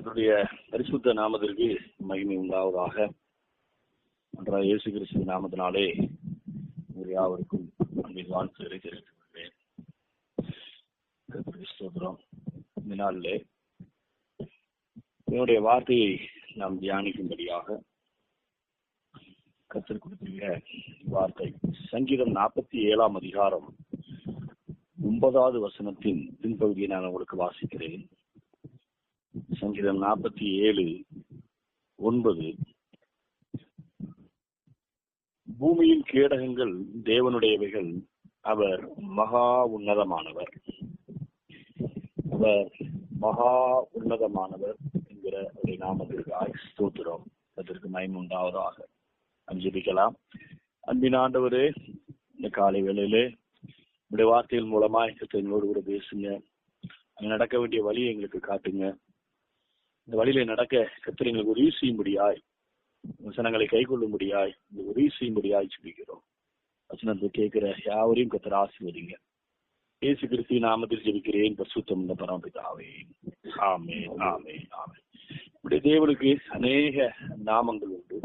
கர்த்தருடைய பரிசுத்த நாமத்திற்கு மகிமை உண்டாவதாக. அன்றாட இயேசு கிறிஸ்து நாமத்தினாலே யாவருக்கும் அன்பின் வாழ்த்துக்களை தெரிவித்துக் கொள்கிறேன். கர்த்தருக்கு ஸ்தோத்திரம். இந்த நாளிலே என்னுடைய வார்த்தையை நாம் தியானிக்கும்படியாக கர்த்தர் கொடுத்திருக்கிற வார்த்தை சங்கீதம் 47 அதிகாரம் 9வது வசனத்தின் பின்பகுதியை நான் உங்களுக்கு வாசிக்கிறேன். சங்கீதம் 47:9. பூமியின் கேடகங்கள் தேவனுடையவைகள், அவர் மகா உன்னதமானவர். அவர் மகா உன்னதமானவர் என்கிற ஒரு நாமத்திற்கு ஸ்தோத்திரம். அதற்கு மகிமை உண்டாவதாக. ஜெபிக்கலாம். அன்பின் ஆண்டவரே, இந்த காலை வேளையிலே உடைய வார்த்தைகள் மூலமாய் எங்களோடு கூட பேசுங்க. அங்க நடக்க வேண்டிய வழியை எங்களுக்கு காட்டுங்க. இந்த வழியில நடக்க கர்த்தர் எங்களுக்கு உதவி செய்யும்படியாய், வசனங்களை கை கொள்ளும்படியாய், உதவி செய்யும்படியாய் ஜெபிக்கிறோம். வசனத்தை கேட்கிற யாவரையும் கர்த்தர் ஆசீர்வதிங்க. இயேசு கிறிஸ்து நாமத்தில் ஜெபிக்கிறேன் பரிசுத்தம் உள்ள பரமபிதாவே. ஆமென், ஆமென், ஆமென். இப்படி தேவனுக்கு அநேக நாமங்கள் உண்டு.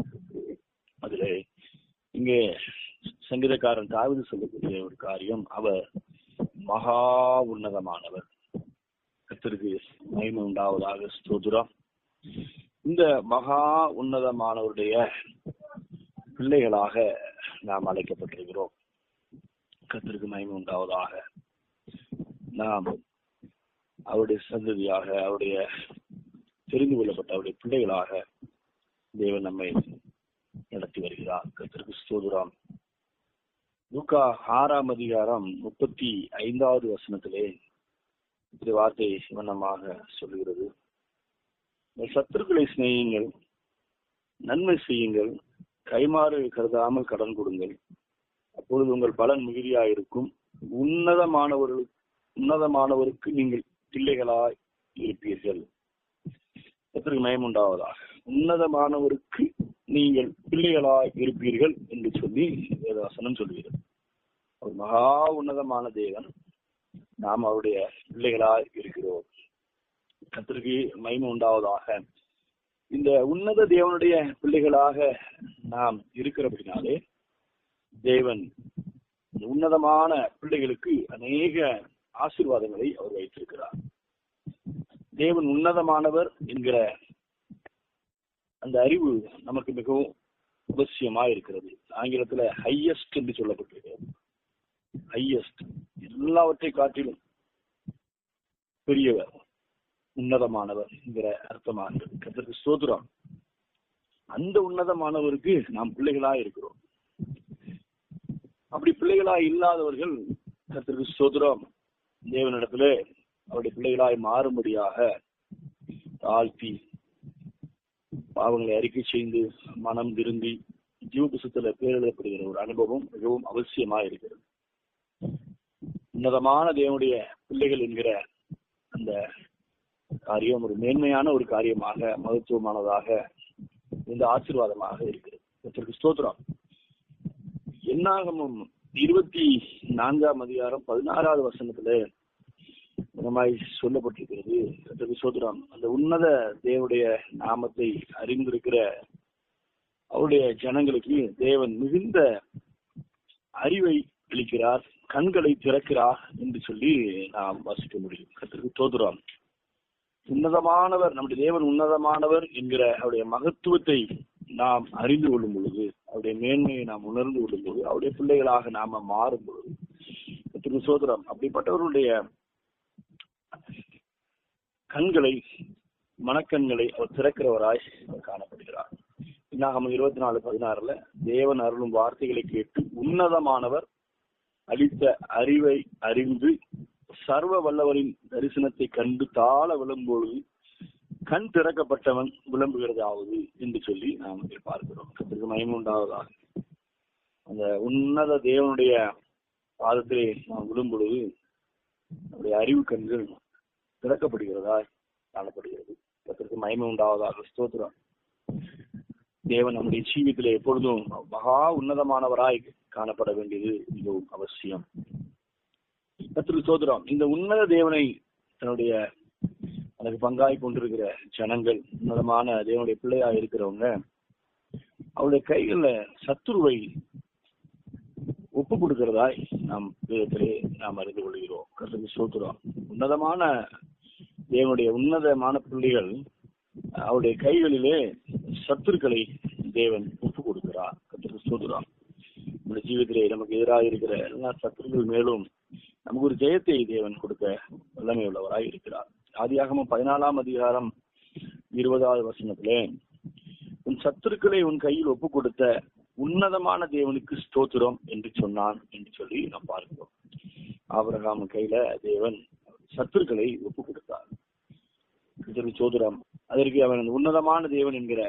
அதுல இங்கே சங்கீதக்காரன் தாவீது சொல்லக்கூடிய ஒரு காரியம், அவர் மகா உன்னதமானவர். கர்த்தருக்கு மகிமை உண்டாவதாக. ஸ்தோத்திரம். இந்த மகா உன்னதமானவருடைய பிள்ளைகளாக நாம் அழைக்கப்பட்டிருக்கிறோம். கர்த்தருக்கு மகிமை உண்டாவதாக. நாம் அவருடைய சந்ததியாக, அவருடைய தெரிந்து கொள்ளப்பட்ட அவருடைய பிள்ளைகளாக தேவன் நம்மை நடத்தி வருகிறார். கர்த்தருக்கு ஸ்தோத்திரம். லூக்கா 6 அதிகாரம் 35வது வசனத்திலே இந்த வார்த்தை வண்ணமாக சொல்லுகிறது. சத்துருக்களை சிநேகியுங்கள், நன்மை செய்யுங்கள், கைமாறு கருதாமல் கடன் கொடுங்கள், அப்பொழுது உங்கள் பலன் மிகுதியாயிருக்கும். உன்னதமானவருக்கு நீங்கள் பிள்ளைகளாய் இருப்பீர்கள். கர்த்தருக்கு மகிமை உண்டாவதாக. உன்னதமானவருக்கு நீங்கள் பிள்ளைகளாய் இருப்பீர்கள் என்று சொல்லி வேதவசனம் சொல்லுகிறது. ஒரு மகா உன்னதமான தேவன், நாம் அவருடைய பிள்ளைகளாய் இருக்கிறோம். கர்த்தருக்கு மகிமை உண்டாவதாக. இந்த உன்னத தேவனுடைய பிள்ளைகளாக நாம் இருக்கிறபடினாலே தேவன் இந்த உன்னதமான பிள்ளைகளுக்கு அநேக ஆசீர்வாதங்களை அவர் வைத்திருக்கிறார். தேவன் உன்னதமானவர் என்கிற அந்த அறிவு நமக்கு மிகவும் அவசியமா இருக்கிறது. ஆங்கிலத்துல ஹையஸ்ட் என்று சொல்லப்பட்டிருக்கிறது. ஹையஸ்ட், எல்லாவற்றை காட்டிலும் பெரியவர், உன்னதமானவர் என்கிற அர்த்தமாக கர்த்தருக்கு ஸ்தோத்திரம். அந்த உன்னதமானவருக்கு நாம் பிள்ளைகளாய் இருக்கிறோம். அப்படி பிள்ளைகளாய் இல்லாதவர்கள் கர்த்தருக்கு ஸ்தோத்திரம் தேவனிடத்துல அவருடைய பிள்ளைகளாய் மாறும்படியாக தாழ்த்தி பாவங்களை அறிக்கை செய்து மனம் திருந்தி ஜீவபுசத்துல பேரெழுதப்படுகிற ஒரு அனுபவம் மிகவும் அவசியமா இருக்கிறது. உன்னதமான தேவனுடைய பிள்ளைகள் என்கிற அந்த காரியம் ஒரு மேன்மையான ஒரு காரியமாக, மகத்துவமானதாக, இந்த ஆசீர்வாதமாக இருக்கிறது. கர்த்தருக்கு ஸ்தோத்திரம். என்னாகமம் 24 அதிகாரம் 16வது வசனத்துல சொல்லப்பட்டிருக்கிறது. கர்த்தருக்கு ஸ்தோத்திரம். அந்த உன்னத தேவனுடைய நாமத்தை அறிந்திருக்கிற அவருடைய ஜனங்களுக்கு தேவன் மிகுந்த அறிவை அளிக்கிறார், கண்களை திறக்கிறார் என்று சொல்லி நாம் வாசிக்க முடியும். கர்த்தருக்கு ஸ்தோத்திரம். உன்னதமானவர், நம்முடைய தேவன் உன்னதமானவர் என்கிற அவருடைய மகத்துவத்தை நாம் அறிந்து கொள்ளும் பொழுது, அவருடைய மேன்மையை நாம் உணர்ந்து கொள்ளும் பொழுது, அவருடைய பிள்ளைகளாக நாம மாறும் பொழுது கர்த்தருக்கு ஸ்தோத்திரம் அப்படிப்பட்டவர்களுடைய கண்களை, மனக்கண்களை அவர் திறக்கிறவராய் அவர் காணப்படுகிறார். என்னாகமம் 24:16 தேவன் அருளும் வார்த்தைகளை கேட்டு உன்னதமானவர் அளித்த அறிவை அறிந்து சர்வ வல்லவரின் தரிசனத்தை கண்டு தாழ விளம்பொழுது கண் திறக்கப்பட்டவன் விளம்புகிறதாவது என்று சொல்லி நாம் பார்க்கிறோம். கர்த்தருக்கு மகிமை உண்டாவதாக. அந்த உன்னத தேவனுடைய பாதத்திலே நாம் விழும்பொழுது நம்முடைய அறிவு கண்கள் திறக்கப்படுகிறதா காணப்படுகிறது. கர்த்தருக்கு மகிமை உண்டாவதாக. ஸ்தோத்திரம். தேவன் நம்முடைய ஜீவியத்திலே எப்பொழுதும் மகா உன்னதமானவராய் காணப்பட வேண்டியது மிகவும் அவசியம். கர்த்தருக்கு ஸ்தோத்திரம். இந்த உன்னத தேவனை தன்னுடைய அதுக்கு பங்காய் கொண்டிருக்கிற ஜனங்கள், உன்னதமான தேவனுடைய பிள்ளையா இருக்கிறவங்க, அவருடைய கைகள்ல சத்துருவை ஒப்பு கொடுக்கிறதாய் நாம் வேதத்திலே நாம் அறிந்து கொள்கிறோம். கர்த்தருக்கு ஸ்தோத்திரம். உன்னதமான தேவனுடைய உன்னதமான பிள்ளைகள் அவருடைய கைகளிலே சத்துருக்களை தேவன் ஒப்பு கொடுக்கிறார். கர்த்தருக்கு ஸ்தோத்திரம். நம்முடைய ஜீவிதத்திலே நமக்கு எதிராக இருக்கிற எல்லா சத்துருக்கள் மேலும் நமக்கு ஒரு ஜெயத்தை தேவன் கொடுக்க வல்லமை உள்ளவராய் இருக்கிறார். ஆதியாகமம் 14:20 உன் சத்துருக்களை உன் கையில் ஒப்பு கொடுத்த உன்னதமான தேவனுக்கு ஸ்தோத்திரம் என்று சொன்னான் என்று சொல்லி நாம் பார்க்கிறோம். ஆபிரகாம் கையில தேவன் சத்துருக்களை ஒப்பு கொடுத்தார். ஸ்தோத்திரம். அதற்கு அவன் உன்னதமான தேவன் என்கிற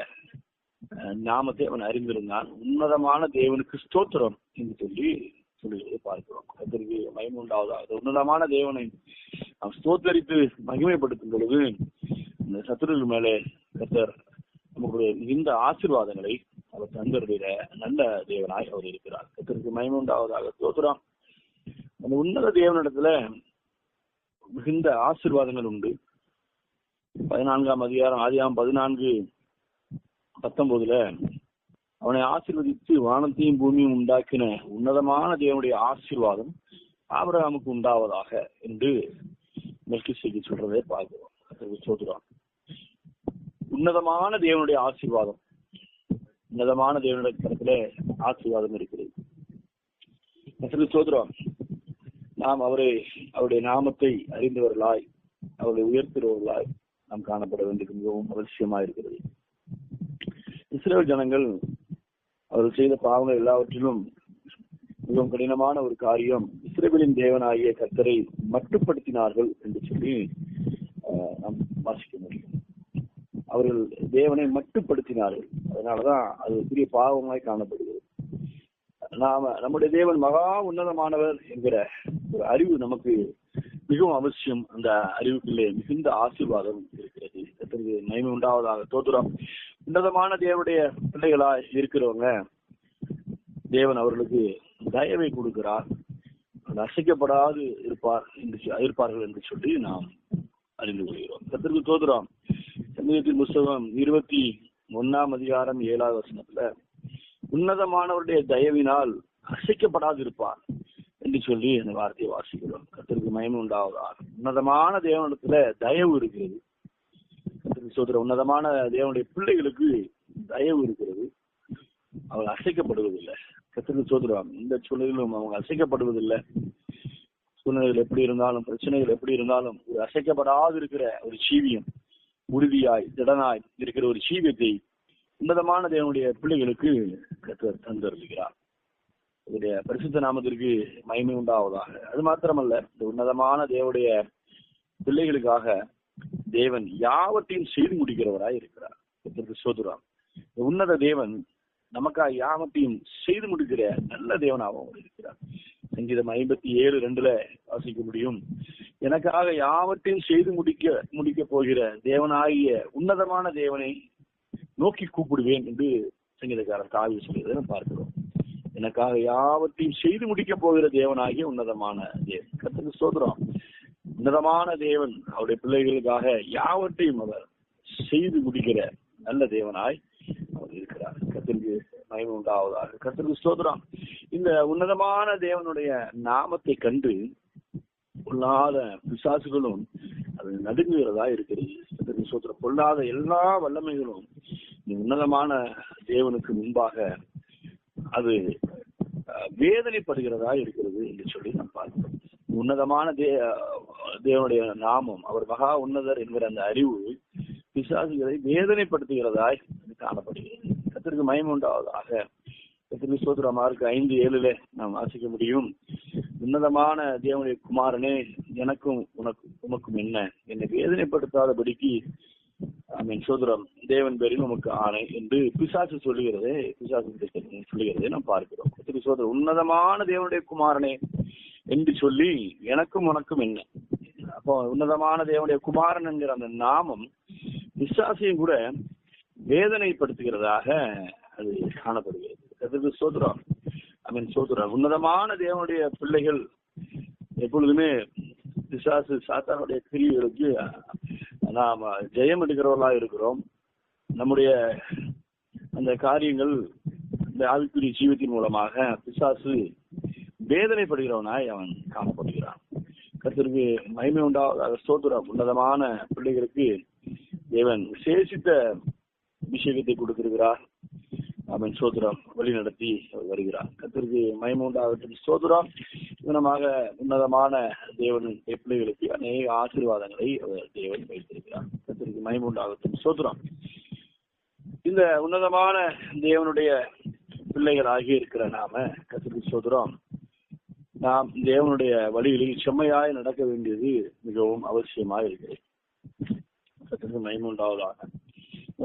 நாமத்தை அவன் அறிந்திருந்தான். உன்னதமான தேவனுக்கு ஸ்தோத்திரம் என்று சொல்லி பார்க்கிறோம். அதற்கு மகிமை உண்டாவதாக. உன்னதமான தேவனை நாம் ஸ்தோத்தரித்து மகிமைப்படுத்தும் பொழுது இந்த சத்துருக்கள் மேலே கர்த்தர் நமக்கு இந்த ஆசீர்வாதங்களை அவர் தந்தருடைய நல்ல தேவனாய் அவர் இருக்கிறார். கர்த்தருக்கு மகிமை உண்டாவதாக. ஸ்தோத்திரம். அந்த உன்னத தேவனிடத்துல மிகுந்த ஆசீர்வாதங்கள் உண்டு. 14ஆம் அதிகாரம் ஆதியாகமம் 14:19 அவனை ஆசீர்வதித்து வானத்தையும் பூமியும் உண்டாக்கின உன்னதமான தேவனுடைய ஆசீர்வாதம் ஆபிரகாமுக்கு உண்டாவதாக என்று மெல்கிசேதேக்கு சொல்றதை பார்க்கிறோம். சொல்றோம். உன்னதமான தேவனுடைய ஆசீர்வாதம், உன்னதமான தேவனுடைய தரத்துல ஆசீர்வாதம் இருக்கிறது. சொல்றோம். நாம் அவருடைய நாமத்தை அறிந்தவர்களாய், அவரை உயர்த்துகிறவர்களாய் நாம் காணப்பட வேண்டியது மிகவும் அவசியமா இருக்கிறது. இஸ்ரவேல் ஜனங்கள் அவர்கள் செய்த பாவங்கள் எல்லாவற்றிலும் மிகவும் கடினமான ஒரு காரியம், இஸ்ரவேலின் தேவனாகிய கர்த்தரை மட்டுப்படுத்தினார்கள் என்று சொல்லி நாம் வாசிக்க முடியும். அவர்கள் தேவனை மட்டுப்படுத்தினார்கள். அதனாலதான் அது பெரிய பாவமாய் காணப்படுகிறது. நம்முடைய தேவன் மகா உன்னதமானவர் என்கிற ஒரு அறிவு நமக்கு மிகவும் அவசியம். அந்த அறிவுக்குள்ளே மிகுந்த ஆசீர்வாதம் இருக்கிறது. கர்த்தருக்கு மகிமை உண்டாவதாக. ஸ்தோத்திரம். உன்னதமான தேவனுடைய பிள்ளைகளாய் இருக்கிறவங்க தேவன் அவர்களுக்கு தயவை கொடுக்கிறார். அசைக்கப்படாது இருப்பார்கள் என்று சொல்லி நாம் அறிந்து கொள்கிறோம். கர்த்தருக்கு ஸ்தோத்திரம். சங்கீதத்தின் புஸ்தகம் 21ஆம் அதிகாரம் 7 உன்னதமானவருடைய தயவினால் அசைக்கப்படாது இருப்பார் என்று சொல்லி அந்த வார்த்தையை வாசிக்கிறோம். கர்த்தருக்கு மகிமை உண்டாவதாக. உன்னதமான தேவனிடத்துல தயவு இருக்கிறது. கர்த்தருக்கு ஸ்தோத்திரம். உன்னதமான தேவனுடைய பிள்ளைகளுக்கு தயவு இருக்கிறது. அவங்க அசைக்கப்படுவதில்லை. கர்த்தருக்கு ஸ்தோத்திரம். இந்த சூழ்நிலையிலும் அவங்க அசைக்கப்படுவதில்லை. சூழ்நிலைகள் எப்படி இருந்தாலும், பிரச்சனைகள் எப்படி இருந்தாலும், ஒரு அசைக்கப்படாது இருக்கிற ஒரு ஜீவியம், உறுதியாய் திடனாய் இருக்கிற ஒரு ஜீவியத்தை உன்னதமான தேவனுடைய பிள்ளைகளுக்கு கர்த்தர் தந்தருளுகிறார். இதனுடைய பரிசுத்த நாமத்திற்கு மகிமை உண்டாவதாக. அது மாத்திரமல்ல, இந்த உன்னதமான தேவனுடைய பிள்ளைகளுக்காக தேவன் யாவற்றையும் செய்து முடிக்கிறவராய் இருக்கிறார். கர்த்தருக்கு ஸ்தோத்திரம். உன்னத தேவன் நமக்காக யாவற்றையும் செய்து முடிக்கிற நல்ல தேவனாகவும் இருக்கிறார். சங்கீதம் 57:2 வாசிக்க முடியும். எனக்காக யாவற்றையும் செய்து முடிக்க போகிற தேவனாகிய உன்னதமான தேவனை நோக்கி கூப்பிடுவேன் என்று சங்கீதக்காரர் தாவீது சொல்வதை பார்க்கிறோம். எனக்காக யாவற்றையும் செய்து முடிக்க போகிற தேவனாகிய உன்னதமான தேவன். கர்த்தருக்கு ஸ்தோத்திரம். உன்னதமான தேவன் அவருடைய பிள்ளைகளுக்காக யாவற்றையும் அவர் செய்து முடிக்கிற நல்ல தேவனாய் அவர் இருக்கிறார். கர்த்தருக்கு மகிமை உண்டாவதாக. கர்த்தருக்கு ஸ்தோத்திரம். இந்த உன்னதமான தேவனுடைய நாமத்தை கண்டு பொல்லாத பிசாசுகளும் அது நடுங்குகிறதா இருக்கிறது. கர்த்தருக்கு ஸ்தோத்திரம். பொல்லாத எல்லா வல்லமைகளும் உன்னதமான தேவனுக்கு முன்பாக அது வேதனைப்படுகிறதா இருக்கிறது என்று சொல்லி நாம் பார்க்கிறோம். உன்னதமான தேவனுடைய நாமம், அவர் மகா உன்னதர் என்கிற அந்த அறிவு பிசாசுகளை வேதனைப்படுத்துகிறதாய் காணப்படுகிறது. கர்த்தருக்கு மகிமை உண்டாவதாக. கர்த்தருக்கு ஸ்தோத்திரம். மார்க் 5:7 நாம் வாசிக்க முடியும். உன்னதமான தேவனுடைய குமாரனே, எனக்கும் உமக்கும் என்ன, என்னை வேதனைப்படுத்தாதபடிக்கு சோதரம் தேவன் பேரில் உமக்கு ஆணை என்று பிசாசு சொல்லுகிறதே நாம் பார்க்கிறோம். கர்த்தருக்கு ஸ்தோத்திரம். உன்னதமான தேவனுடைய குமாரனே என்று சொல்லி எனக்கும் உனக்கும் என்ன. அப்போ உன்னதமான தேவனுடைய குமாரன் என்கிற அந்த நாமம் பிசாசையும் கூட வேதனைப்படுத்துகிறதாக அது காணப்படுகிறது. கர்த்தருக்கு ஸ்தோத்திரம். ஸ்தோத்திரம். உன்னதமான தேவனுடைய பிள்ளைகள் எப்பொழுதுமே பிசாசு சாத்தானுடைய கிரியைகளுக்கு நாம் ஜெயம் எடுக்கிறவர்களா இருக்கிறோம். நம்முடைய அந்த காரியங்கள் இந்த ஆவிக்குரிய ஜீவத்தின் மூலமாக பிசாசு வேதனைப்படுகிறவனாய் அவன் காணப்படுகிறான். கர்த்தருக்கு மகிமை உண்டாவதாக ஸ்தோத்திரம். உன்னதமான பிள்ளைகளுக்கு தேவன் விசேஷித்த அபிஷேகத்தை கொடுத்திருக்கிறார். அவன் ஸ்தோத்திரம் வழி நடத்தி வருகிறார். கர்த்தருக்கு மகிமை உண்டாகட்டும். ஸ்தோத்திரம். இவனமாக உன்னதமான தேவனுடைய பிள்ளைகளுக்கு அநேக ஆசீர்வாதங்களை தேவன் வைத்திருக்கிறார். கர்த்தருக்கு மகிமை உண்டாகட்டும். ஸ்தோத்திரம். இந்த உன்னதமான தேவனுடைய பிள்ளைகள் ஆகி இருக்கிற நாம கர்த்தருக்கு ஸ்தோத்திரம், நாம் தேவனுடைய வழிகளில் செம்மையாய் நடக்க வேண்டியது மிகவும் அவசியமாக இருக்கிறது. கர்த்தருக்கு மகிமை உண்டாவதாக.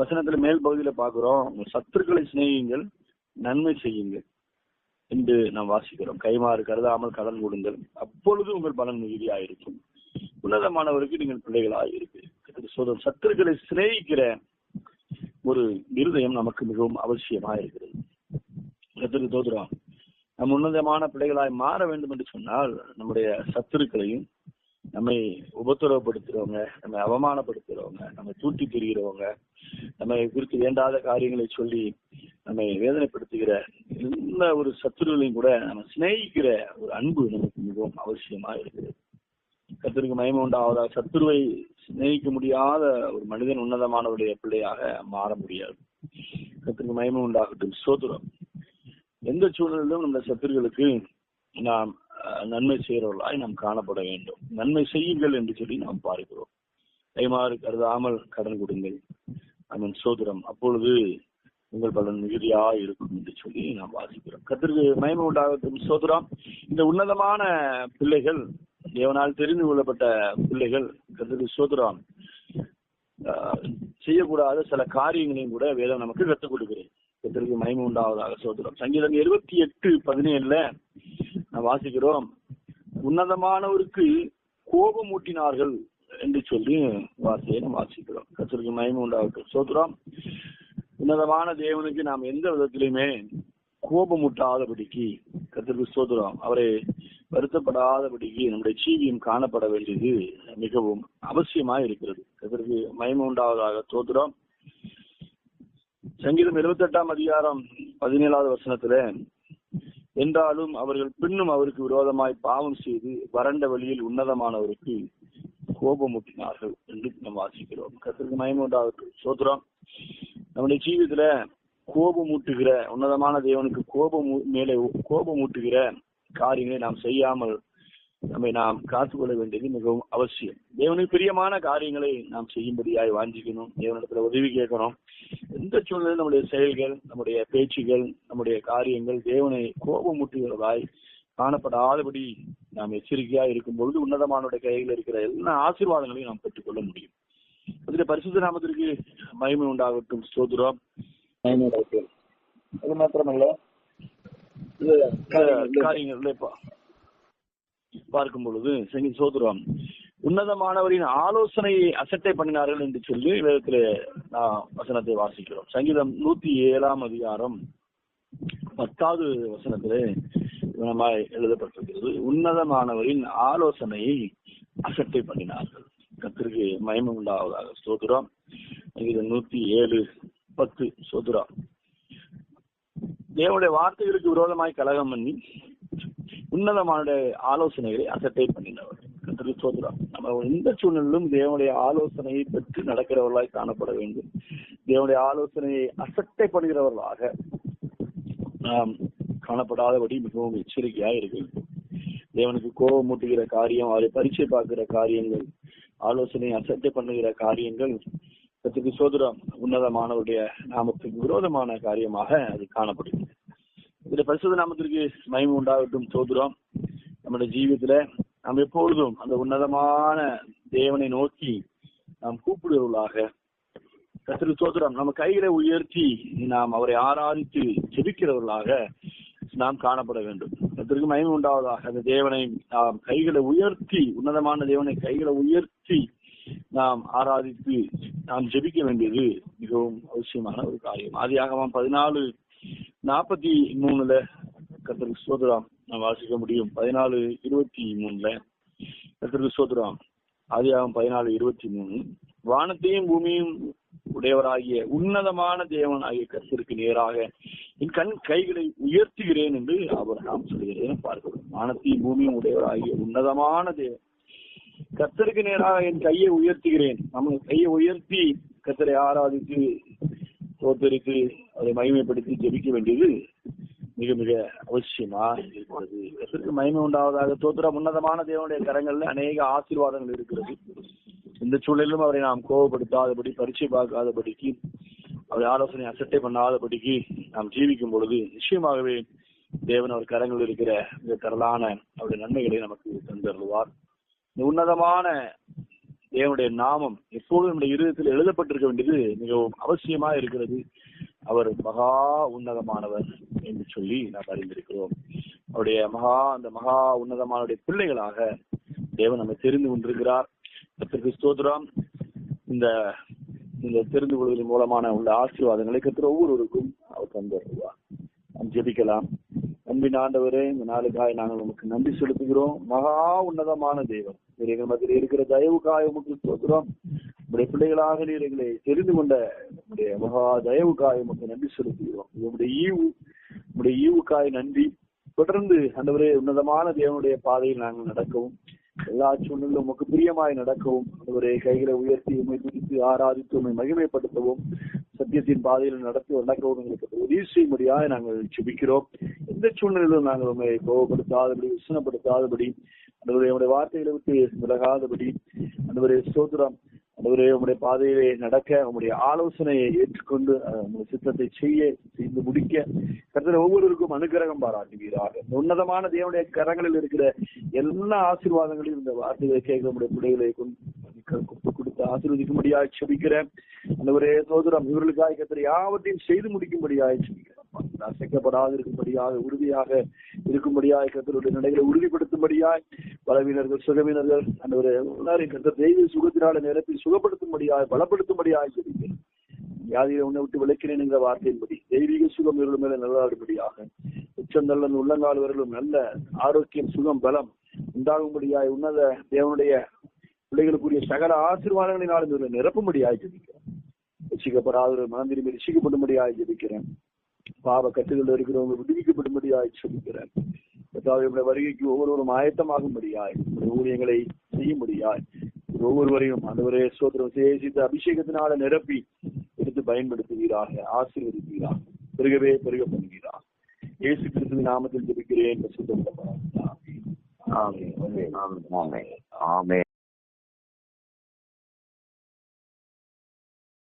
வசனத்துல மேல் பகுதியில பாக்குறோம், சத்துருக்களை சிநேகியுங்கள், நன்மை செய்யுங்கள் என்று நாம் வாசிக்கிறோம். கைமாறு கருதாமல் கடன் கொடுங்கள், அப்பொழுது உங்கள் பலன் மிகுதியாயிருக்கும். உன்னதமானவருக்கு நீங்கள் பிள்ளைகளாக இருக்கு. சத்துருக்களை சிநேகிக்கிற ஒரு இருதயம் நமக்கு மிகவும் அவசியமா இருக்கிறது. கர்த்தருக்கு ஸ்தோத்திரம். நம் உன்னதமான பிள்ளைகளாய் மாற வேண்டும் என்று சொன்னால் நம்முடைய சத்துருக்களையும், நம்மை உபத்திரவப்படுத்துறவங்க, நம்மை அவமானப்படுத்துறவங்க, நம்மை தூட்டி திரிகிறவங்க, நம்மை குறித்து வேண்டாத காரியங்களை சொல்லி நம்மை வேதனைப்படுத்துகிற எல்லா ஒரு சத்துருக்களையும் கூட நம்ம சிநேகிக்கிற ஒரு அன்பு நமக்கு மிகவும் அவசியமா இருக்குது. கர்த்தருக்கு மகிமை உண்டாவதாக. சத்துருவை சிநேகிக்க முடியாத ஒரு மனிதன் உன்னதமானவருடைய பிள்ளையாக மாற முடியாது. கர்த்தருக்கு மகிமை உண்டாகட்டும். ஸ்தோத்திரம். எந்த சூழ்நிலையிலும் நம்ம சத்துருக்களுக்கு நாம் நன்மை செய்கிறவர்களாய் நாம் காணப்பட வேண்டும். நன்மை செய்யுங்கள் என்று சொல்லி நாம் பார்க்கிறோம். கைமாறு கருதாமல் கடன் கொடுங்கள், அவன் ஸ்தோத்திரம், அப்பொழுது உங்கள் பலன் மிகுதியா இருக்கும் என்று சொல்லி நாம் வாசிக்கிறோம். கர்த்தருக்கு மகிமை உண்டாகட்டும். ஸ்தோத்திரம். இந்த உன்னதமான பிள்ளைகள், தேவனால் தெரிந்து கொள்ளப்பட்ட பிள்ளைகள், கர்த்தருக்கு ஸ்தோத்திரம், செய்யக்கூடாத சில காரியங்களையும் கூட வேதம் நமக்கு கற்றுக் கொடுக்கிறேன். கர்த்தருக்கு மகிமை உண்டாவதாக. ஸ்தோத்திரம். சங்கீதம் 28:17 நாம் வாசிக்கிறோம், உன்னதமானவருக்கு கோபம் ஊட்டினார்கள் என்று சொல்லி வார்த்தையை நாம் வாசிக்கிறோம். கர்த்தருக்கு மகிமை உண்டாகட்டும். ஸ்தோத்திரம். உன்னதமான தேவனுக்கு நாம் எந்த விதத்திலுமே கோபம் ஊட்டாதபடிக்கு, கர்த்தருக்கு ஸ்தோத்திரம், அவரை வருத்தப்படாதபடிக்கு நம்முடைய ஜீவியம் காணப்பட வேண்டியது மிகவும் அவசியமா இருக்கிறது. கர்த்தருக்கு மகிமை உண்டாவதாக. ஸ்தோத்திரம். சங்கீதம் 28:17 என்றாலும் அவர்கள் பின்னும் அவருக்கு விரோதமாய் பாவம் செய்து வறண்ட வழியில் உன்னதமானவருக்கு கோபமூட்டினார்கள் என்று நாம் வாசிக்கிறோம். கர்த்தருக்கு மகிமை உண்டாகட்டும். ஸ்தோத்திரம். நம்முடைய ஜீவிதத்துல கோபமூட்டுகிற, உன்னதமான தேவனுக்கு கோபமூட்டுகிற காரியங்களை நாம் செய்யாமல் நம்மை நாம் காத்துக்கொள்ள வேண்டியது மிகவும் அவசியம். தேவனுக்கு பிரியமான காரியங்களை நாம் செய்யும்படியாய் வாஞ்சிக்கணும். தேவனிடத்துல உதவி கேட்கணும். எந்த சூழ்நிலையில் நம்முடைய செயல்கள், நம்முடைய பேச்சுகள், நம்முடைய காரியங்கள் தேவனை கோபமூட்டுகிறதாய் காணப்படாதபடி நாம் எச்சரிக்கையா இருக்கும் பொழுது உன்னதமானுடைய கையில் இருக்கிற எல்லா ஆசீர்வாதங்களையும் நாம் பெற்றுக்கொள்ள முடியும். அதுல பரிசுத்த நாமத்திற்கு மகிமை உண்டாகட்டும். ஸ்தோத்திரம். அது மாத்திரமல்ல, காரியங்கள்ல பார்க்கும் பொழுது ஸ்தோத்திரம், உன்னதமானவரின் ஆலோசனையை அசட்டை பண்ணினார்கள் என்று சொல்லி வேதத்திலே வசனத்தை வாசிக்கிறோம். சங்கீதம் 107:10 எழுதப்பட்டிருக்கிறது, உன்னதமானவரின் ஆலோசனையை அசட்டை பண்ணினார்கள். கர்த்தருக்கு மகிமை உண்டாவதாக. ஸ்தோத்திரம். சங்கீதம் 107:10. ஸ்தோத்திரம். தேவனுடைய வார்த்தைகளுக்கு விரோதமாய் கலகம் பண்ணி உன்னதமான ஆலோசனைகளை அசட்டை பண்ணினவர். கர்த்தருக்கு ஸ்தோத்திரம். நம்ம எந்த சூழ்நிலையிலும் தேவனுடைய ஆலோசனையை பெற்று நடக்கிறவர்களாய் காணப்பட வேண்டும். தேவனுடைய ஆலோசனையை அசட்டை பண்ணுகிறவர்களாக நாம் காணப்படாதபடி மிகவும் எச்சரிக்கையா இருக்க வேண்டும். தேவனுக்கு கோபம் மூட்டுகிற காரியம், அவரை பரீட்சை பார்க்கிற காரியங்கள், ஆலோசனை அசட்டை பண்ணுகிற காரியங்கள் கர்த்தருக்கு ஸ்தோத்திரம் உன்னதமானவருடைய நாமத்துக்கு விரோதமான காரியமாக அது காணப்படுகிறது. இதுல பரிசுத்த நாமத்திற்கு மகிமை உண்டாகட்டும். ஸ்தோத்திரம். நம்முடைய ஜீவிதத்துல நாம் எப்பொழுதும் அந்த உன்னதமான தேவனை நோக்கி நாம் கூப்பிடுவர்களாக, கர்த்தருக்கு ஸ்தோத்திரம், நம்ம கைகளை உயர்த்தி நாம் அவரை ஆராதித்து ஜெபிக்கிறவர்களாக நாம் காணப்பட வேண்டும். கர்த்தருக்கு மகிமை உண்டாவதாக. அந்த தேவனை நாம் கைகளை உயர்த்தி, உன்னதமான தேவனை கைகளை உயர்த்தி நாம் ஆராதித்து நாம் ஜெபிக்க வேண்டியது மிகவும் அவசியமான ஒரு காரியம். ஆதியாகமம் 14:43 கர்த்தருக்கு ஸ்தோத்திரம் நாம் வாசிக்க முடியும். 14:23 கர்த்தருக்கு ஸ்தோத்திரம். ஆதியாகமம் 14:23 வானத்தையும் பூமியும் உடையவராகிய உன்னதமான தேவனாகிய கர்த்தருக்கு நேராக என் கைகளை உயர்த்துகிறேன் என்று ஆபிரகாம் சொல்கிறேன் பார்க்கிறோம். வானத்தையும் பூமியும் உடையவராகிய உன்னதமான தேவன் கர்த்தருக்கு நேராக என் கையை உயர்த்துகிறேன். நம்ம கையை உயர்த்தி கர்த்தரை ஆராதித்து தோத்தரித்து அதை மகிமைப்படுத்தி ஜெபிக்க வேண்டியது மிக மிக அவசியமா இருக்கிறது. கர்த்தருக்கு மகிமை உண்டாவதாக. தோத்திரம் உன்னதமான தேவனுடைய கரங்கள்ல அநேக ஆசீர்வாதங்கள் இருக்கிறது. இந்த சூழலிலும் அவரை நாம் கோபப்படுத்தாதபடி, பரீட்சை பார்க்காதபடிக்கு, அவருடைய ஆலோசனை அசட்டை பண்ணாதபடிக்கு நாம் ஜீவிக்கும் பொழுது நிச்சயமாகவே தேவன் அவர் கரங்கள் இருக்கிற மிக திரளான அவருடைய நன்மைகளை நமக்கு தந்தருள்வார். இந்த உன்னதமான தேவனுடைய நாமம் எப்போதும் நம்முடைய இருதயத்தில் எழுதப்பட்டிருக்க வேண்டியது மிகவும் அவசியமா இருக்கிறது. அவர் மகா உன்னதமானவர் என்று சொல்லி நாம் அறிந்திருக்கிறோம். அவருடைய அந்த மகா உன்னதமானுடைய பிள்ளைகளாக தேவன் நம்மை தெரிந்து கொண்டிருக்கிறார். கர்த்தருக்கு ஸ்தோத்திரம். இந்த தெரிந்து கொள்வதன் மூலமான உள்ள ஆசீர்வாதங்களை கர்த்தர் ஒவ்வொருவருக்கும் அவர் தந்துருவார். நாம் ஜெபிக்கலாம். அன்பின் ஆண்டவரே, இந்த நாளுக்காய் நாங்கள் நமக்கு நன்றி செலுத்துகிறோம். மகா உன்னதமான தேவன், எங்கள் மத்தியில் இருக்கிற தயவுக்காய் உமக்கு ஸ்தோத்திரம். உங்களுடைய பிள்ளைகளாக நீர் எங்களை தெரிந்து கொண்ட உங்களுடைய மகா தயவுக்காய் உமக்கு நன்றி செலுத்துகிறோம். உங்களுடைய ஈவுக்காய் நன்றி. தொடர்ந்து ஆண்டவரே உன்னதமான தேவனுடைய பாதையில் நாங்கள் நடக்கவும், எல்லா சூழ்நிலும் உமக்கு பிரியமாய் நடக்கவும், ஆண்டவரே கைகளை உயர்த்தி உண்மை துதித்து ஆராதித்து உண்மை மகிமைப்படுத்தவும், சத்தியத்தின் பாதையில் நடக்கவும் எங்களுக்கு உதவி செய்யும்படியாக நாங்கள் ஜெபிக்கிறோம். எந்த சூழ்நிலையிலும் நாங்கள் உண்மை கோபப்படுத்தாதபடி, உஷ்ணப்படுத்தாதபடி, ஆண்டவரே உங்களுடைய வார்த்தைகளை விட்டு விலகாதபடி, ஆண்டவரே ஸ்தோத்திரம், ஆண்டவரே உங்களுடைய பாதையிலே நடக்க, உங்களுடைய ஆலோசனையை ஏற்றுக்கொண்டு உங்களுடைய சித்தத்தை செய்து முடிக்க கர்த்தர் ஒவ்வொருவருக்கும் அனுக்கிரகம் பாராட்டுவீராக. உன்னதமான தேவனுடைய கரங்களில் இருக்கிற எல்லா ஆசீர்வாதங்களையும் இந்த வார்த்தைகளை கேட்க உங்களுடைய பிள்ளைகளை கொடுத்து ஆசீர்வதிக்கும்படியாக செபிக்கிறேன். ஆண்டவரே ஸ்தோத்திரம், இவர்களுக்காக கர்த்தர் யாவற்றையும் செய்து முடிக்கும்படியாக செபிக்கிறேன். அசைக்கப்படாது இருக்கும்படியாக, உறுதியாக இருக்கும்படியாக, கர்த்தருடைய நிலைகளை உறுதிப்படுத்தும்படியாய், பலவீனர்கள் சுகவீனர்கள் ஆண்டவரே எல்லாரையும் கர்த்தர் தெய்வ சுகத்தினால நிரப்பி சுகப்படுத்தும்படியாய், பலப்படுத்தும்படியாக செபிக்கிறேன். வியாதியை உன்னை விட்டு விளக்கிறேன் என்ற வார்த்தையின்படி தெய்வீக சுகம் இவர்கள் மேல நல்லாடும்படியாக, உச்சந்தள்ள உள்ளங்கால் வரலும் நல்ல ஆரோக்கியம், சுகம், பலம் உண்டாகும்படியாய், உன்னத தேவனுடைய பிள்ளைகளுக்குரிய சகல ஆசீர்வாதங்களினாலும் இவர்களை நிரப்பும்படியாய் ஜெபிக்கிறேன். ரசிக்கப்படாத மனம் திரும்பி ரசிக்கப்படும்படியாய் ஜெபிக்கிறேன். பாவ கட்டுகள் இருக்கிறவங்க விடுவிக்கப்படும்படியாய் ஜெபிக்கிறேன். வருகைக்கு ஒவ்வொருவரும் ஆயத்தமாகும்படியாய், ஊழியங்களை செய்யும்படியாய் ஒவ்வொருவரையும் ஆண்டவரே ஸ்தோத்திரம் சேசித்து அபிஷேகத்தினால நிரப்பி எடுத்து பயன்படுத்துவீராக, ஆசீர்வதிப்பீராக, பெருகவே பெருக பண்ணுவீராக. இயேசு கிறிஸ்துவின் நாமத்தில் ஜெபிக்கிறேன். ஆமென்.